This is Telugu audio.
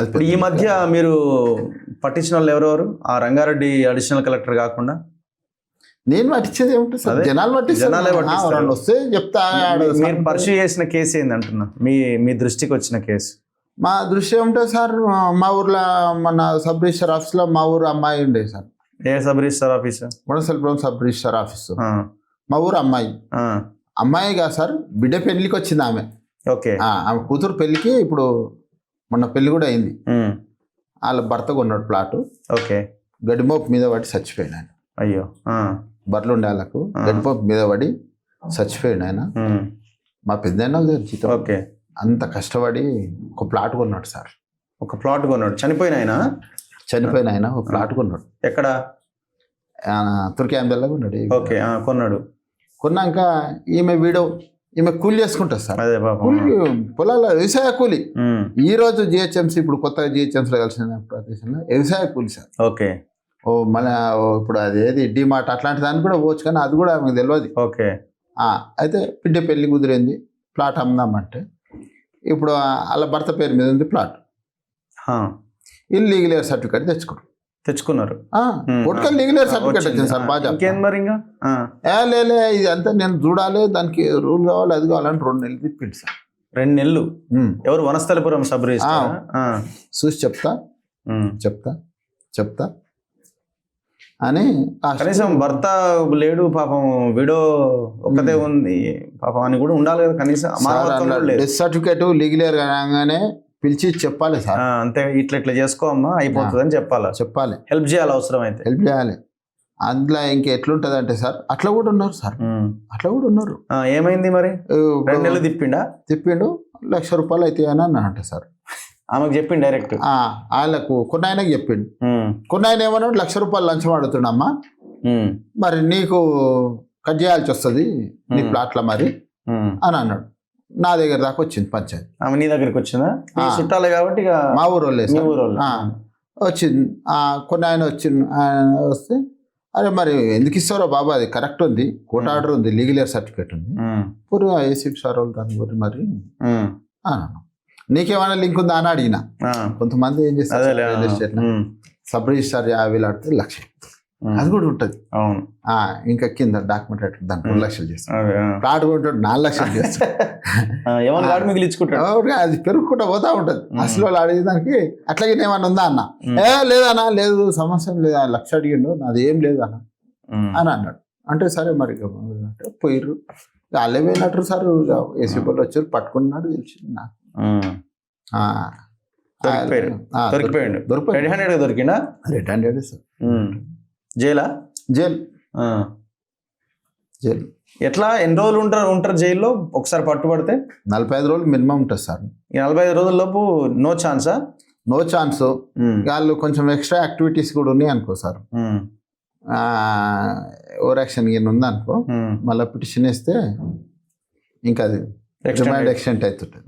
ఇప్పుడు ఈ మధ్య మీరు పట్టించిన వాళ్ళు ఎవరెవరు ఆ రంగారెడ్డి అడిషనల్ కలెక్టర్ కాకుండా? నేను పట్టించేది ఏముంటుంది సార్, జనాలు జనాలే పట్టిస్తారు. వస్తే చెప్తా. మీరు పర్సూ చేసిన కేసు ఏంది అంటున్నా, మీ దృష్టికి వచ్చిన కేసు? మా దృష్టి ఏముంటుంది సార్, మా ఊర్లో మన సబ్ రిజిస్టర్ ఆఫీస్లో మా ఊరు అమ్మాయి ఉండే సార్. ఏ sub register office? Munasalpuram sub register office. మా ఊరు అమ్మాయి కాదు సార్, బిడ్డ పెళ్లికి వచ్చింది ఆమె. ఓకే. ఆమె కూతురు పెళ్లికి ఇప్పుడు మొన్న పెళ్లి కూడా అయింది. వాళ్ళ భర్త కొన్నాడు ప్లాటు. ఓకే. గడిమోపు మీద పడి చచ్చిపోయాడు ఆయన. అయ్యో. బర్రెలు ఉండే వాళ్ళకు గడిమోపు మీద పడి చచ్చిపోయాడు ఆయన. మా పెద్ద జీతం. ఓకే. అంత కష్టపడి ఒక ప్లాట్ కొన్నాడు సార్. ఒక ప్లాట్ కొన్నాడు? చనిపోయిన ఆయన ఒక ప్లాట్ కొన్నాడు. ఎక్కడ? తుర్కియాంబెల్లా కొన్నాడు. ఓకే. కొన్నాడు. కొన్నాక ఈమె కూలి చేసుకుంటుంది సార్. అదే కూలి, పొలాల వ్యవసాయ కూలి. ఈ రోజు జిహెచ్ఎంసీ, ఇప్పుడు కొత్తగా జిహెచ్ఎంసీలో కలిసిన ప్రదేశంలో వ్యవసాయ కూలి సార్. ఓకే. మన ఇప్పుడు అది ఏది డిమార్ట్ అట్లాంటి దానికి కూడా పోవచ్చు, కానీ అది కూడా ఆమెకు తెలియదు. ఓకే. అయితే బిడ్డ పెళ్లి కుదిరింది, ప్లాట్ అమ్ముదామంటే ఇప్పుడు వాళ్ళ భర్త పేరు మీద ఉంది ప్లాట్. లీగల్ సర్టిఫికేట్ తెచ్చుకున్నారు. పొట్టుకల్ లీగల్ సర్టిఫికేట్ వచ్చింది సార్. బాగా లే ఇది అంతా నేను చూడాలి, దానికి రూల్ కావాలి, అది కావాలని 2 నెలలు తిప్పింది సార్. 2 నెలలు? ఎవరు? Vanasthalipuram sub register. చూసి చెప్తా అని. కనీసం భర్త లేడు పాపం, వీడో ఒక్కతే ఉంది పాపం అని కూడా ఉండాలి కదా కనీసం. డెత్ సర్టిఫికేట్ లీగల్ రాగానే పిలిచి చెప్పాలి సార్. అంతే, ఇట్లా చేసుకో అమ్మా అయిపోతుంది అని చెప్పాలి. హెల్ప్ చేయాలి, అవసరం అయితే హెల్ప్ చేయాలి. అందులో ఇంకా ఎట్లుంటది అంటే సార్, అట్లా కూడా ఉన్నారు సార్. ఏమైంది మరి? 2 నెలలు తిప్పిండు, ₹1,00,000 అయితే అని అన్న సార్. ఆమెకు చెప్పిండు డైరెక్ట్. వాళ్ళకు కొన్ని ఆయనకు చెప్పిండు. కొన్ని ఆయన ఏమన్నాడు, ₹1,00,000 లంచం అడుగుతున్నామ్మా, మరి నీకు కట్ చేయాల్సి వస్తుంది నీ ప్లాట్ల మరి అని అన్నాడు. నా దగ్గర దాకా వచ్చింది పంచాయతీ. ఆమె నీ దగ్గరికి వచ్చిందా? చుట్టాలే కాబట్టి మా ఊరోళ్ళే వచ్చింది. కొన్ని ఆయన వస్తే, అరే మరి ఎందుకు ఇస్తారో బాబా, అది కరెక్ట్ ఉంది, కోర్టు ఆర్డర్ ఉంది, లీగల్ సర్టిఫికేట్ ఉంది, పూర్వ ఏసీపీ సార్ వాళ్ళు దాని గురించి మరి నీకేమైనా లింక్ ఉందా అని అడిగిన. కొంతమంది ఏం చేస్తారు, సబ్ రిజిస్టర్ 50,000 ఆడితే 1,00,000, అది కూడా ఉంటుంది. అవును. ఇంకా కింద డాక్యుమెంట్ దానికి 2,00,000 చేస్తాడు. ప్లాట్ కొంటాడు 4,00,000 చేస్తాడు. అది పెరుగుకుంటా పోతా ఉంటుంది. అసలు వాళ్ళు అడిగే దానికి అట్లాగే ఏమన్నా ఉందా అన్న, లేదన్నా, లేదు సమస్య లేదు, 1,00,000 అడిగిండు, నాది ఏం లేదు అన్న అని అన్నాడు. అంటే సరే మరి పోయిర్రు, వాళ్ళే పోయినట్టు సార్. ఏసీ వాళ్ళు వచ్చారు, పట్టుకున్నాడు, తెలిసింది నాకు. దొరికిందా? Red handed sir. జైలు. ఎట్లా ఎన్ని రోజులు ఉంటారు జైల్లో ఒకసారి పట్టుబడితే? 45 రోజులు మినిమం ఉంటుంది సార్. ఈ 45 రోజుల లోపు నో ఛాన్సా? No chance. వాళ్ళు కొంచెం ఎక్స్ట్రా యాక్టివిటీస్ కూడా ఉన్నాయి అనుకో సార్, ఓవర్ యాక్షన్ ఉంది అనుకో, మళ్ళీ పిటిషన్ వేస్తే ఇంకా అది ఎక్స్టెంట్ అవుతుంటుంది.